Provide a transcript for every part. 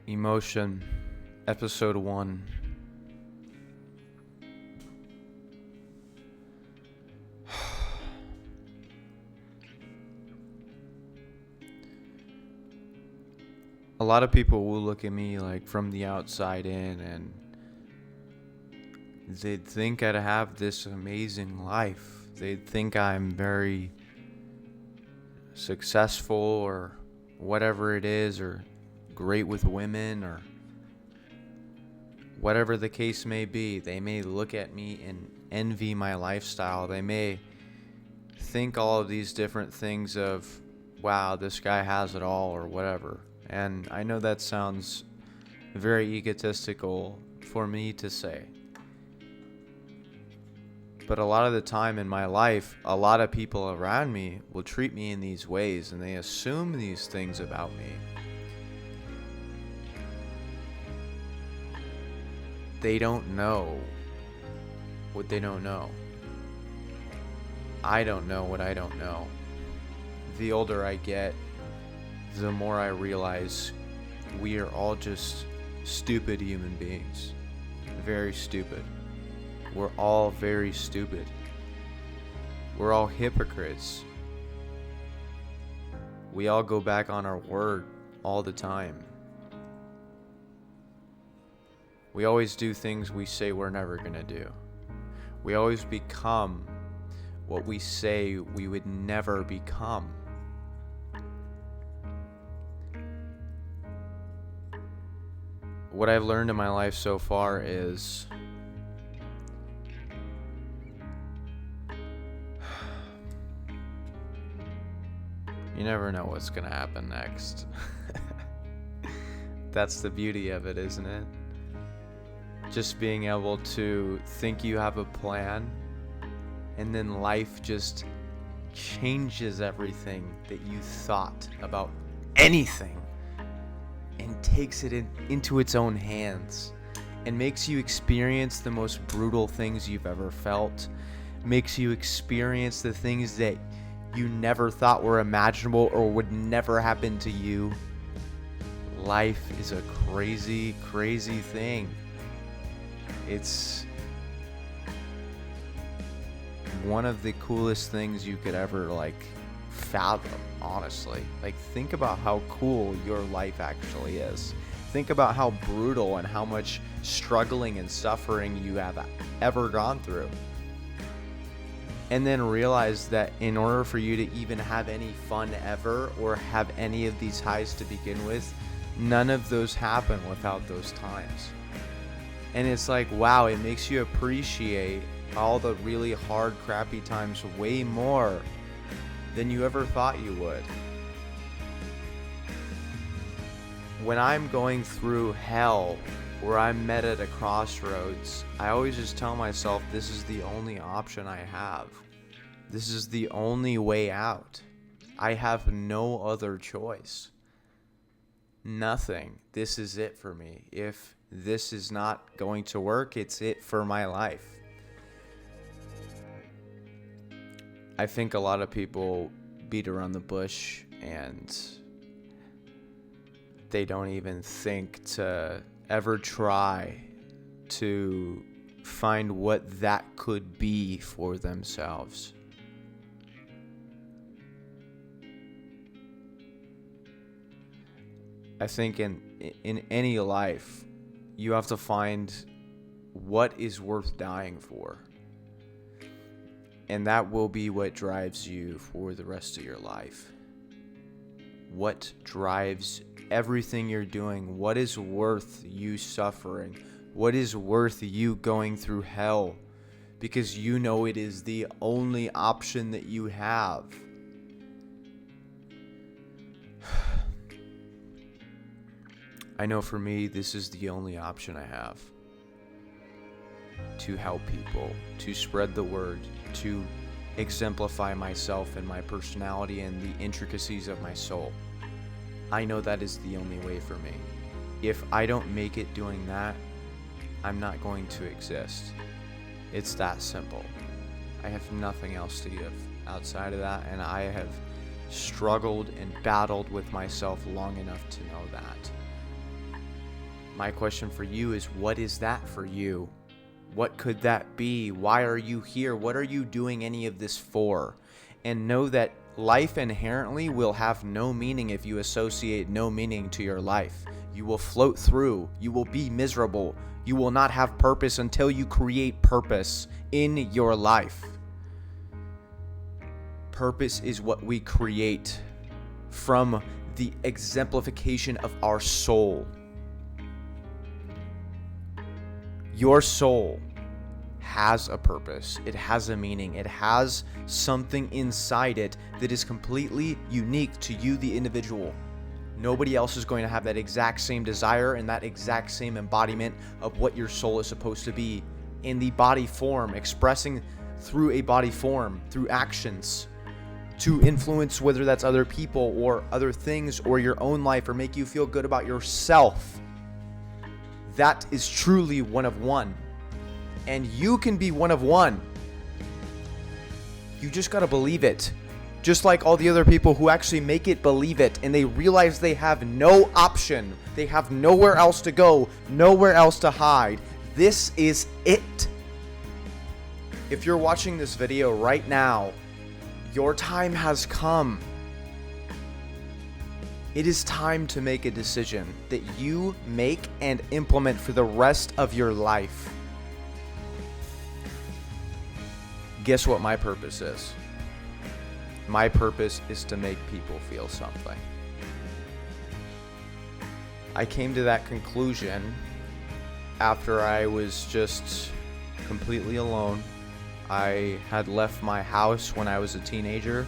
Emotion, Episode 1. A lot of people will look at me like from the outside in, and they'd think I'd have this amazing life. They'd think I'm very successful or whatever it is, or great with women, or whatever the case may be. They may look at me and envy my lifestyle. They may think all of these different things of, wow, this guy has it all, or whatever. And I know that sounds very egotistical for me to say. But a lot of the time in my life, a lot of people around me will treat me in these ways, and they assume these things about me. They don't know what they don't know. I don't know what I don't know. The older I get, the more I realize we are all just stupid human beings. Very stupid. We're all very stupid. We're all hypocrites. We all go back on our word all the time. We always do things we say we're never gonna do. We always become what we say we would never become. What I've learned in my life so far is you never know what's gonna happen next. That's the beauty of it, isn't it? Just being able to think you have a plan, and then life just changes everything that you thought about anything and takes it into its own hands and makes you experience the most brutal things you've ever felt, makes you experience the things that you never thought were imaginable or would never happen to you. Life is a crazy, crazy thing. It's one of the coolest things you could ever fathom, honestly. Think about how cool your life actually is. Think about how brutal and how much struggling and suffering you have ever gone through. And then realize that in order for you to even have any fun ever or have any of these highs to begin with, none of those happen without those times. And it's like, wow, it makes you appreciate all the really hard, crappy times way more than you ever thought you would. When I'm going through hell or I'm met at a crossroads, I always just tell myself this is the only option I have. This is the only way out. I have no other choice. Nothing. This is it for me. If this is not going to work, it's it for my life. I think a lot of people beat around the bush and they don't even think to ever try to find what that could be for themselves. I think in any life, you have to find what is worth dying for. And that will be what drives you for the rest of your life. What drives everything you're doing? What is worth you suffering? What is worth you going through hell? Because you know it is the only option that you have. I know for me, this is the only option I have. To help people, to spread the word, to exemplify myself and my personality and the intricacies of my soul. I know that is the only way for me. If I don't make it doing that, I'm not going to exist. It's that simple. I have nothing else to give outside of that, and I have struggled and battled with myself long enough to know that. My question for you is, what is that for you? What could that be? Why are you here? What are you doing any of this for? And know that life inherently will have no meaning if you associate no meaning to your life. You will float through. You will be miserable. You will not have purpose until you create purpose in your life. Purpose is what we create from the exemplification of our soul. Your soul has a purpose. It has a meaning. It has something inside it that is completely unique to you, the individual. Nobody else is going to have that exact same desire and that exact same embodiment of what your soul is supposed to be in the body form, expressing through a body form, through actions, to influence whether that's other people or other things or your own life, or make you feel good about yourself. That is truly one of one. And you can be one of one. You just gotta believe it. Just like all the other people who actually make it believe it, and they realize they have no option. They have nowhere else to go, nowhere else to hide. This is it. If you're watching this video right now, your time has come. It is time to make a decision that you make and implement for the rest of your life. Guess what my purpose is? My purpose is to make people feel something. I came to that conclusion after I was just completely alone. I had left my house when I was a teenager.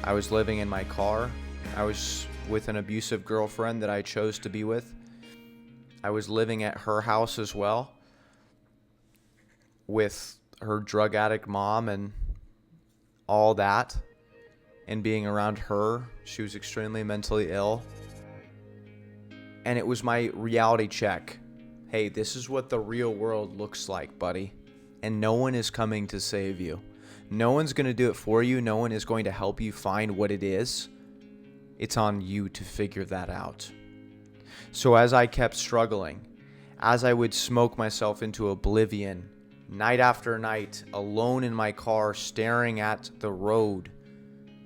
I was living in my car. I was with an abusive girlfriend that I chose to be with. I was living at her house as well, with her drug addict mom and all that, and being around her. She was extremely mentally ill. And it was my reality check. Hey, this is what the real world looks like, buddy. And no one is coming to save you. No one's going to do it for you. No one is going to help you find what it is. It's on you to figure that out. So as I kept struggling, as I would smoke myself into oblivion, night after night, alone in my car, staring at the road,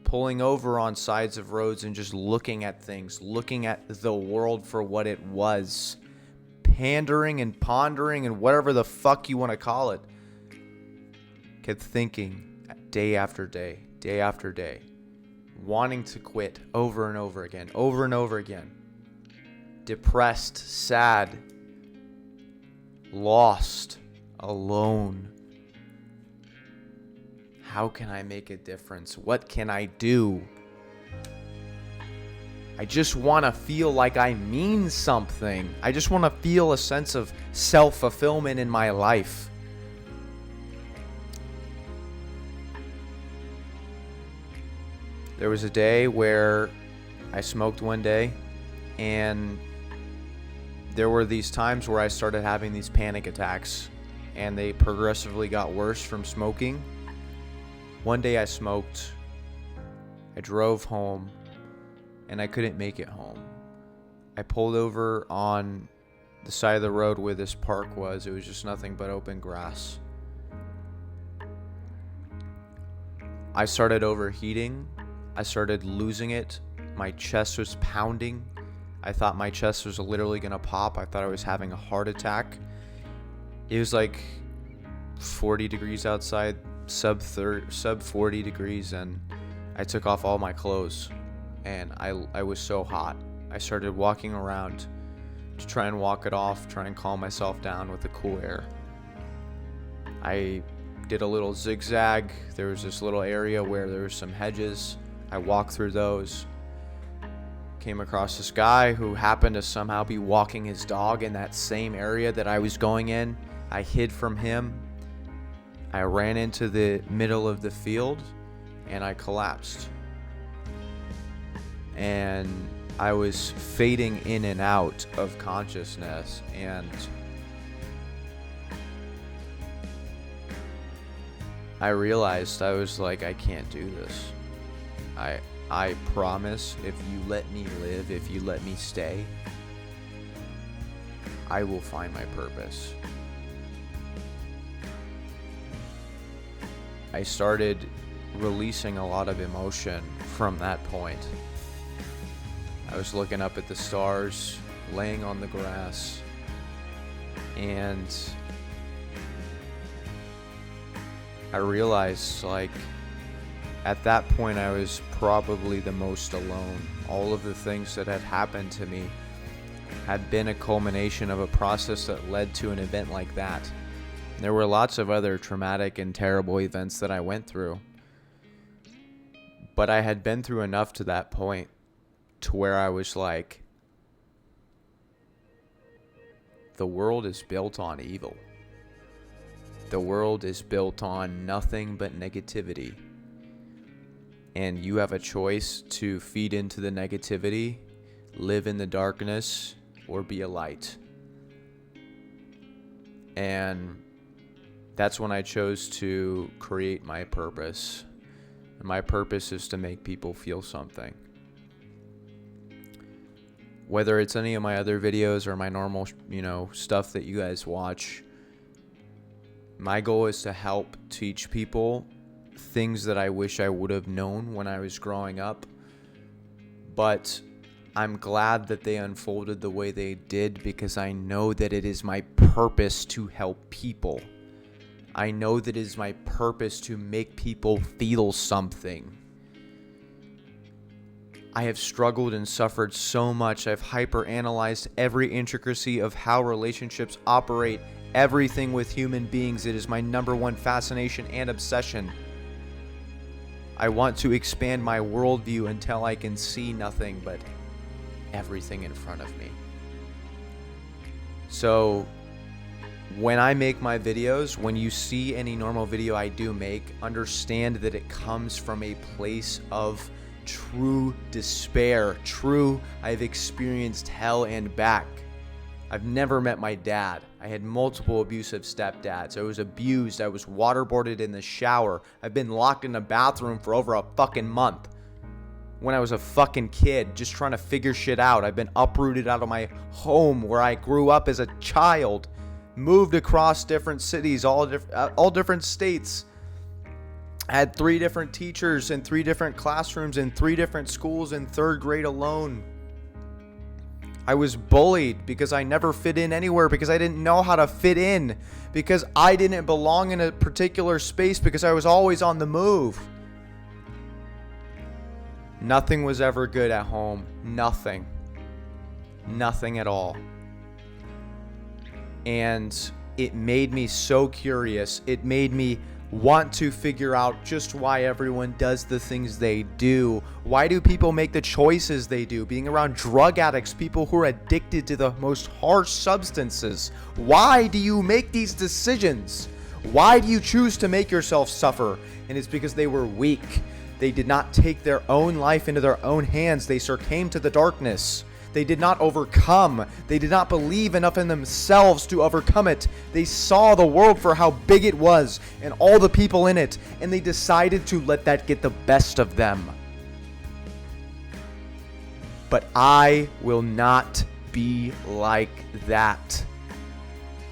pulling over on sides of roads and just looking at things, looking at the world for what it was, pandering and pondering and whatever the fuck you want to call it, kept thinking day after day, day after day, wanting to quit over and over again, depressed, sad, lost, alone. How can I make a difference? What can I do? I just want to feel like I mean something. I just want to feel a sense of self-fulfillment in my life. There was a day where I smoked one day, and there were these times where I started having these panic attacks, and they progressively got worse from smoking. One day I smoked, I drove home, and I couldn't make it home. I pulled over on the side of the road where this park was. It was just nothing but open grass. I started overheating. I started losing it. My chest was pounding. I thought my chest was literally going to pop. I thought I was having a heart attack. It was like 40 degrees outside, sub 40 degrees, and I took off all my clothes, and I was so hot. I started walking around to try and walk it off, try and calm myself down with the cool air. I did a little zigzag. There was this little area where there were some hedges. I walked through those. Came across this guy who happened to somehow be walking his dog in that same area that I was going in. I hid from him. I ran into the middle of the field and I collapsed. And I was fading in and out of consciousness, and I realized, I was like, I can't do this. I promise, if you let me live, if you let me stay, I will find my purpose. I started releasing a lot of emotion from that point. I was looking up at the stars, laying on the grass, and I realized, like, at that point I was probably the most alone. All of the things that had happened to me had been a culmination of a process that led to an event like that. There were lots of other traumatic and terrible events that I went through, but I had been through enough to that point to where I was like, the world is built on evil. The world is built on nothing but negativity. And you have a choice to feed into the negativity, live in the darkness, or be a light. And that's when I chose to create my purpose. And my purpose is to make people feel something. Whether it's any of my other videos or my normal, stuff that you guys watch, my goal is to help teach people things that I wish I would have known when I was growing up. But I'm glad that they unfolded the way they did, because I know that it is my purpose to help people. I know that it is my purpose to make people feel something. I have struggled and suffered so much. I've hyper-analyzed every intricacy of how relationships operate, everything with human beings. It is my number one fascination and obsession. I want to expand my worldview until I can see nothing but everything in front of me. So when I make my videos, when you see any normal video I do make, understand that it comes from a place of true despair. I've experienced hell and back. I've never met my dad. I had multiple abusive stepdads. I was abused. I was waterboarded in the shower. I've been locked in a bathroom for over a fucking month. When I was a fucking kid, just trying to figure shit out. I've been uprooted out of my home where I grew up as a child. Moved across different cities, all different states. I had 3 different teachers in 3 different classrooms in 3 different schools in 3rd grade alone. I was bullied because I never fit in anywhere, because I didn't know how to fit in, because I didn't belong in a particular space, because I was always on the move. Nothing was ever good at home. Nothing. Nothing at all. And it made me so curious. It made me want to figure out just why everyone does the things they do. Why do people make the choices they do? Being around drug addicts, people who are addicted to the most harsh substances. Why do you make these decisions? Why do you choose to make yourself suffer? And it's because they were weak. They did not take their own life into their own hands. They succumbed to the darkness. They did not overcome. They did not believe enough in themselves to overcome it. They saw the world for how big it was and all the people in it, and they decided to let that get the best of them. But I will not be like that.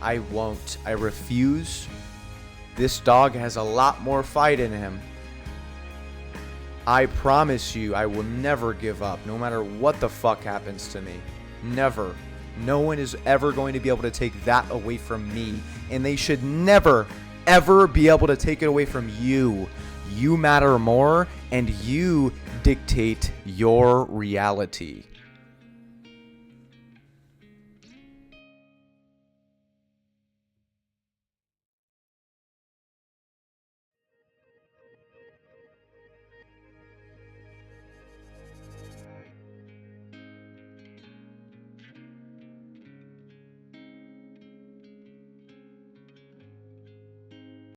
I won't. I refuse. This dog has a lot more fight in him. I promise you, I will never give up, no matter what the fuck happens to me. Never. No one is ever going to be able to take that away from me. And they should never, ever be able to take it away from you. You matter more, and you dictate your reality.